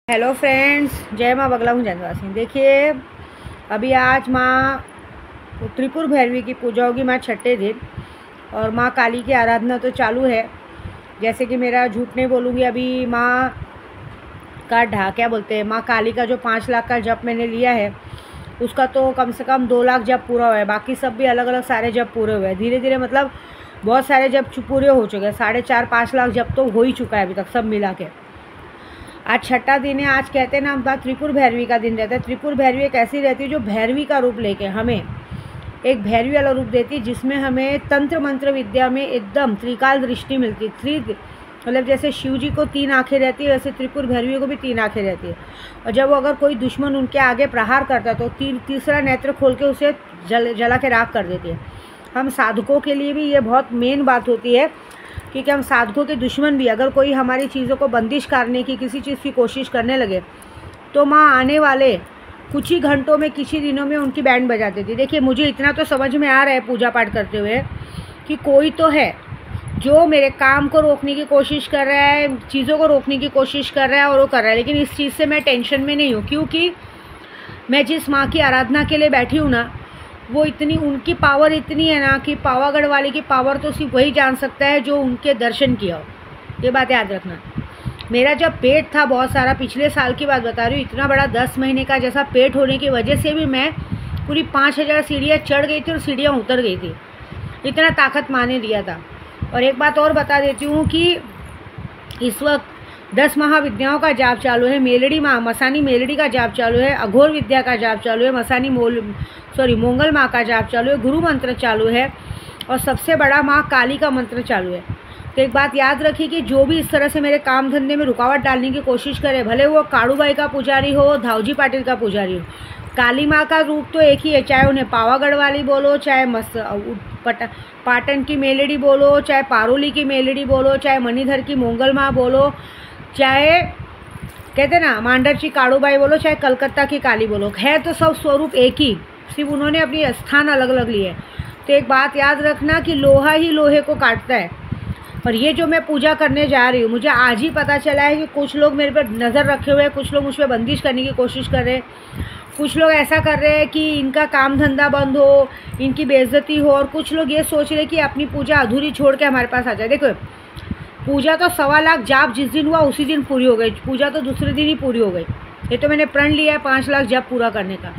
Hello friends, जय माँ बगला हूँ जनवासी। देखिए, अभी आज माँ त्रिपुर भैरवी की पूजा होगी माँ छठे दिन, और माँ काली की आराधना तो चालू है। जैसे कि मेरा झूठ नहीं बोलूँगी, अभी माँ का क्या बोलते हैं, माँ काली का जो 5 लाख का जप मैंने लिया है उसका तो कम से कम 2 लाख जप पूरा हुआ है। बाकी सब भी अलग अलग सारे जप पूरे हुए हैं। धीरे धीरे मतलब बहुत सारे जप पूरे हो चुके हैं। 4.5-5 लाख जप तो हो ही चुका है अभी तक सब मिला के। आज छठा दिन है। आज कहते हैं ना, हम त्रिपुर भैरवी का दिन रहता है। त्रिपुर भैरवी एक ऐसी रहती है जो भैरवी का रूप लेके हमें एक भैरवी वाला रूप देती है, जिसमें हमें तंत्र मंत्र विद्या में एकदम त्रिकाल दृष्टि मिलती है। मतलब जैसे शिव जी को 3 आंखें रहती है, वैसे त्रिपुर भैरवी को भी 3 आंखें रहती है। और जब अगर कोई दुश्मन उनके आगे प्रहार करता है तो तीसरा नेत्र खोल के उसे जला के राख कर देती है। हम साधकों के लिए भी ये बहुत मेन बात होती है, क्योंकि हम साधकों के दुश्मन भी, अगर कोई हमारी चीज़ों को बंदिश करने की किसी चीज़ की कोशिश करने लगे तो माँ आने वाले कुछ ही घंटों में, किसी दिनों में उनकी बैंड बजा देती है। देखिए, मुझे इतना तो समझ में आ रहा है पूजा पाठ करते हुए कि कोई तो है जो मेरे काम को रोकने की कोशिश कर रहा है, चीज़ों को रोकने की कोशिश कर रहा है, और वो कर रहा है। लेकिन इस चीज़ से मैं टेंशन में नहीं हूँ, क्योंकि मैं जिस माँ की आराधना के लिए बैठी हूँ ना, वो इतनी, उनकी पावर इतनी है ना कि पावागढ़ वाले की पावर तो सिर्फ वही जान सकता है जो उनके दर्शन किया हो। ये बात याद रखना। मेरा जब पेट था बहुत सारा, पिछले साल की बात बता रही हूँ, इतना बड़ा 10 महीने का जैसा पेट होने की वजह से भी मैं पूरी 5000 सीढ़ियाँ चढ़ गई थी और सीढ़ियाँ उतर गई थी। इतना ताकत माने दिया था। और एक बात और बता देती हूँ कि इस वक्त 10 महाविद्याओं का जाप चालू है। मेलड़ी माँ, मसानी मेलड़ी का जाप चालू है। अघोर विद्या का जाप चालू है। मसानी मोंगल माँ का जाप चालू है। गुरु मंत्र चालू है। और सबसे बड़ा माँ काली का मंत्र चालू है। तो एक बात याद रखिए कि जो भी इस तरह से मेरे काम धंधे में रुकावट डालने की कोशिश करे, भले वो काड़ूबाई का पुजारी हो, धावजी पाटिल का पुजारी हो, काली माँ का रूप तो एक ही है। चाहे उन्हें पावागढ़ वाली बोलो, चाहे पाटन की मेलड़ी बोलो, चाहे पारोली की मेलड़ी बोलो, चाहे मणिधर की मोंगल माँ बोलो, चाहे कहते ना मांडरची काड़ूबाई बोलो, चाहे कलकत्ता की काली बोलो, है तो सब स्वरूप एक ही, सिर्फ उन्होंने अपनी स्थान अलग अलग लिए। तो एक बात याद रखना कि लोहा ही लोहे को काटता है। और ये जो मैं पूजा करने जा रही हूँ, मुझे आज ही पता चला है कि कुछ लोग मेरे पर नज़र रखे हुए हैं, कुछ लोग मुझ पर बंदिश करने की कोशिश कर रहे हैं, कुछ लोग ऐसा कर रहे हैं कि इनका काम धंधा बंद हो, इनकी बेइज्जती हो, और कुछ लोग ये सोच रहे हैं कि अपनी पूजा अधूरी छोड़ के हमारे पास आ जाए। देखो, पूजा तो 1.25 लाख जाप जिस दिन हुआ उसी दिन पूरी हो गई। पूजा तो दूसरे दिन ही पूरी हो गई। ये तो मैंने प्रण लिया है 5 लाख जाप पूरा करने का।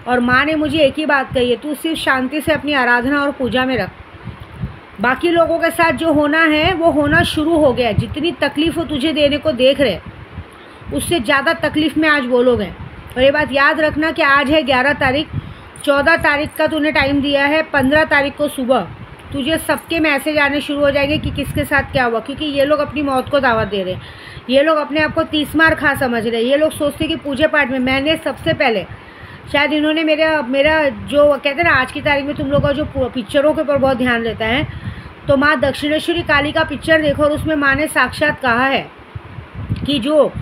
और माँ ने मुझे एक ही बात कही है, तू सिर्फ शांति से अपनी आराधना और पूजा में रख। बाकी लोगों के साथ जो होना है वो होना शुरू हो गया। जितनी तकलीफ़ वो तुझे देने को देख रहे, उससे ज़्यादा तकलीफ़ में आज वो लोग हैं। और ये बात याद रखना कि आज है 11 तारीख, 14 तारीख का तूने टाइम दिया है। 15 तारीख को सुबह तुझे सबके मैसेज आने शुरू हो जाएंगे कि किसके साथ क्या हुआ, क्योंकि ये लोग अपनी मौत को दावत दे रहे हैं। ये लोग अपने आप को 30 मार खा समझ रहे हैं। ये लोग सोचते कि पूजा पाठ में मैंने सबसे पहले, शायद इन्होंने मेरा जो कहते हैं ना, आज की तारीख में तुम लोगों का जो पिक्चरों के ऊपर बहुत ध्यान रहता है, तो माँ दक्षिणेश्वरी काली का पिक्चर देखो, और उसमें माँ ने साक्षात कहा है कि जो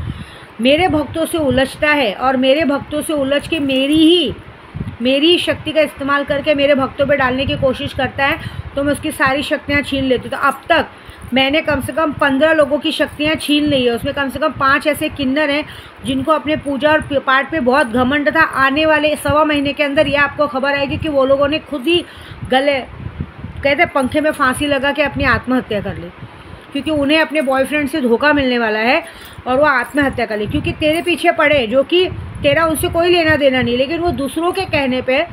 मेरे भक्तों से उलझता है और मेरे भक्तों से उलझ के मेरी ही शक्ति का इस्तेमाल करके मेरे भक्तों पे डालने की कोशिश करता है, तो मैं उसकी सारी शक्तियाँ छीन लेती हूँ। तो अब तक मैंने कम से कम 15 लोगों की शक्तियाँ छीन ली है। उसमें कम से कम 5 ऐसे किन्नर हैं जिनको अपने पूजा और पाठ पे बहुत घमंड था। आने वाले 1.25 महीने के अंदर ये आपको खबर आएगी कि वो लोगों ने खुद ही गले, कहते पंखे में फांसी लगा के अपनी आत्महत्या कर ली, क्योंकि उन्हें अपने बॉयफ्रेंड से धोखा मिलने वाला है और वो आत्महत्या कर ली। क्योंकि तेरे पीछे पड़े, जो कि तेरा उनसे कोई लेना देना नहीं, लेकिन वो दूसरों के कहने पे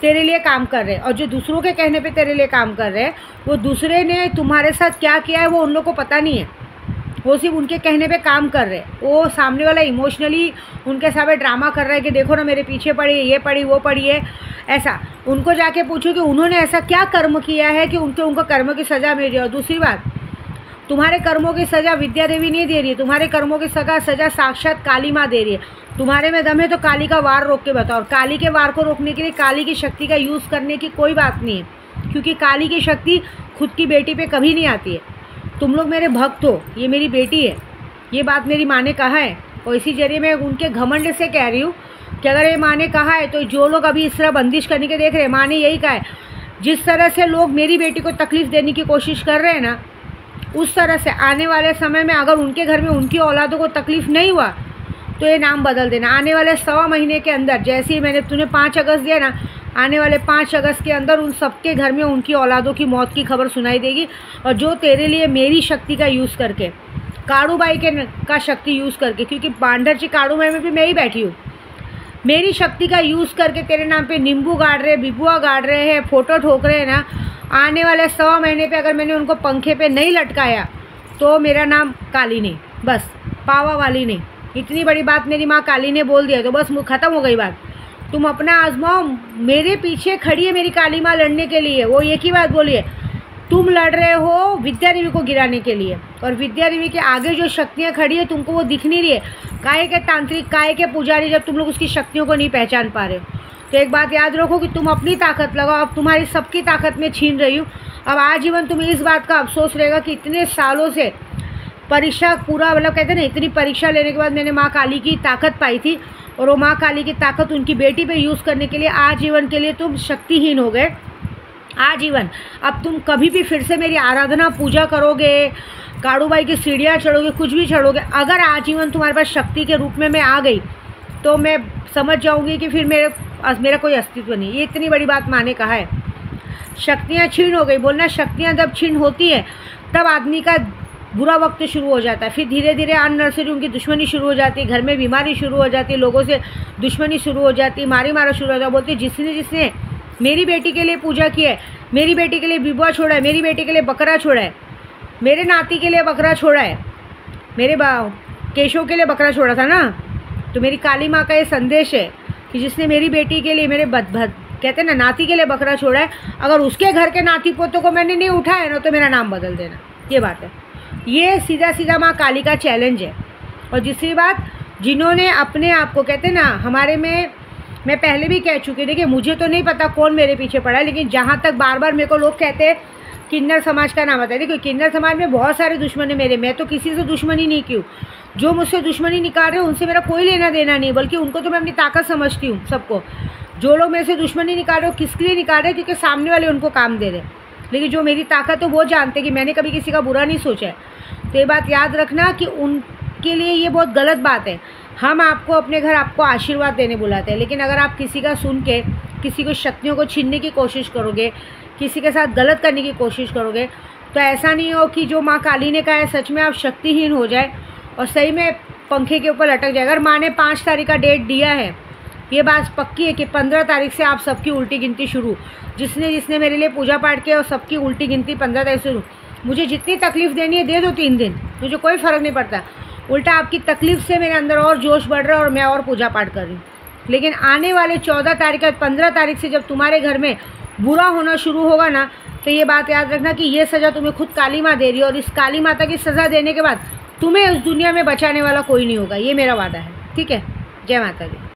तेरे लिए काम कर रहे हैं। और जो दूसरों के कहने पे तेरे लिए काम कर रहे हैं, वो दूसरे ने तुम्हारे साथ क्या किया है वो उन लोग को पता नहीं है। वो सिर्फ उनके कहने पे काम कर रहे हैं। वो सामने वाला इमोशनली उनके सामने ड्रामा कर रहा है कि देखो ना मेरे पीछे पड़ी है, ये पड़ी वो पड़ी है। ऐसा उनको जाके पूछो कि उन्होंने ऐसा क्या कर्म किया है कि उनको कर्मों की सज़ा मिल रही है। और दूसरी बात, तुम्हारे कर्मों की सज़ा विद्या देवी नहीं दे रही है, तुम्हारे कर्मों की सज़ा साक्षात काली माँ दे रही है। तुम्हारे में दम है तो काली का वार रोक के बताओ। और काली के वार को रोकने के लिए काली की शक्ति का यूज़ करने की कोई बात नहीं है, क्योंकि काली की शक्ति खुद की बेटी पे कभी नहीं आती है। तुम लोग मेरे भक्त हो, ये मेरी बेटी है, ये बात मेरी माँ ने कहा है। और इसी जरिए मैं उनके घमंड से कह रही हूँ कि अगर ये माँ ने कहा है तो जो लोग अभी इस तरह बंदिश करने के देख रहे हैं, माँ ने यही कहा है, जिस तरह से लोग मेरी बेटी को तकलीफ़ देने की कोशिश कर रहे हैं ना, उस तरह से आने वाले समय में अगर उनके घर में उनकी औलादों को तकलीफ़ नहीं हुआ तो ये नाम बदल देना। आने वाले 1.25 महीने के अंदर, जैसे ही मैंने तूने 5 अगस्त दिया ना, आने वाले 5 अगस्त के अंदर उन सबके घर में उनकी औलादों की मौत की खबर सुनाई देगी। और जो तेरे लिए मेरी शक्ति का यूज़ करके, काड़ूबाई का शक्ति यूज़ करके, क्योंकि बांडरची काड़ूबाई में भी मैं ही बैठी हूँ, मेरी शक्ति का यूज़ करके तेरे नाम पे नींबू गाड़ रहे, बिबुआ गाड़ रहे हैं, फोटो ठोक रहे हैं ना, आने वाले 1.25 महीने पे अगर मैंने उनको पंखे पे नहीं लटकाया तो मेरा नाम काली नहीं, बस पावा वाली नहीं। इतनी बड़ी बात मेरी माँ काली ने बोल दिया तो बस ख़त्म हो गई बात। तुम अपना आजमाओ, मेरे पीछे खड़ी है मेरी काली माँ लड़ने के लिए। वो एक ही बात बोली है, तुम लड़ रहे हो विद्या देवी को गिराने के लिए, और विद्या देवी के आगे जो शक्तियाँ खड़ी है तुमको वो दिख नहीं रही है। काहे के तांत्रिक, काहे के पुजारी, जब तुम लोग उसकी शक्तियों को नहीं पहचान पा रहे हो। तो एक बात याद रखो कि तुम अपनी ताकत लगाओ, अब तुम्हारी सबकी ताकत में छीन रही हूँ। अब आजीवन तुम्हें इस बात का अफसोस रहेगा कि इतने सालों से परीक्षा पूरा, मतलब कहते हैं ना, इतनी परीक्षा लेने के बाद मैंने माँ काली की ताकत पाई थी, और वो माँ काली की ताकत उनकी बेटी पे यूज़ करने के लिए आजीवन के लिए तुम शक्तिहीन हो गए। आजीवन अब तुम कभी भी फिर से मेरी आराधना पूजा करोगे, काड़ूबाई की सीढ़ियाँ चढ़ोगे, कुछ भी चढ़ोगे, अगर आजीवन तुम्हारे पास शक्ति के रूप में मैं आ गई तो मैं समझ जाऊंगी कि फिर मेरा कोई अस्तित्व नहीं। ये इतनी बड़ी बात माँ ने कहा है। शक्तियाँ छीन हो गई, बोलना शक्तियाँ जब छीन होती है तब आदमी का बुरा वक्त शुरू हो जाता है। फिर धीरे धीरे अननर्सरी उनकी दुश्मनी शुरू हो जाती है, घर में बीमारी शुरू हो जाती है, लोगों से दुश्मनी शुरू हो जाती है, मारा शुरू हो जाता है। बोलती है जिसने मेरी बेटी के लिए पूजा की है, मेरी बेटी के लिए बिबुआ छोड़ा है, मेरी बेटी के लिए बकरा छोड़ा है, मेरे नाती के लिए बकरा छोड़ा है, मेरे केशव के लिए बकरा छोड़ा था ना, तो मेरी काली माँ का ये संदेश है कि जिसने मेरी बेटी के लिए, मेरे कहते हैं ना, नाती के लिए बकरा छोड़ा है, अगर उसके घर के नाती पोतों को मैंने नहीं उठाया ना तो मेरा नाम बदल देना। ये बात है, ये सीधा सीधा माँ काली का चैलेंज है। और दूसरी बात, जिन्होंने अपने आप को, कहते हैं ना, हमारे में, मैं पहले भी कह चुकी, देखिए मुझे तो नहीं पता कौन मेरे पीछे पड़ा है, लेकिन जहाँ तक बार बार मेरे को लोग कहते हैं किन्नर समाज का नाम आता है। देखिए किन्नर समाज में बहुत सारे दुश्मन है मेरे, मैं तो किसी से दुश्मनी नहीं की हूँ। जो मुझसे दुश्मनी निकाल रहे हैं उनसे मेरा कोई लेना देना नहीं, बल्कि उनको तो मैं अपनी ताकत समझती हूँ। सबको, जो लोग मेरे से दुश्मनी निकाल रहे हो, किसके लिए निकाल रहे हैं, क्योंकि सामने वाले उनको काम दे रहे हैं। लेकिन जो मेरी ताकत है वो जानते हैं कि मैंने कभी किसी का बुरा नहीं सोचा है। तो ये बात याद रखना कि उनके लिए ये बहुत गलत बात है। हम आपको अपने घर, आपको आशीर्वाद देने बुलाते हैं, लेकिन अगर आप किसी का सुन के किसी को शक्तियों को छीनने की कोशिश करोगे, किसी के साथ गलत करने की कोशिश करोगे, तो ऐसा नहीं हो कि जो माँ काली ने कहा है सच में आप शक्तिहीन हो जाए और सही में पंखे के ऊपर लटक जाए। अगर माँ ने 5 तारीख का डेट दिया है, ये बात पक्की है कि 15 तारीख से आप सबकी उल्टी गिनती शुरू। जिसने मेरे लिए पूजा पाठ किया और सबकी उल्टी गिनती 15 तारीख से शुरू। मुझे जितनी तकलीफ़ देनी है दे दो 3 दिन, मुझे कोई फ़र्क नहीं पड़ता। उल्टा आपकी तकलीफ़ से मेरे अंदर और जोश बढ़ रहा है और मैं और पूजा पाठ कर रही हूँ। लेकिन आने वाले 14 तारीख या 15 तारीख से जब तुम्हारे घर में बुरा होना शुरू होगा ना, तो ये बात याद रखना कि ये सज़ा तुम्हें खुद काली माँ दे रही है, और इस काली माता की सज़ा देने के बाद तुम्हें उस दुनिया में बचाने वाला कोई नहीं होगा। ये मेरा वादा है, ठीक है। जय माता दी।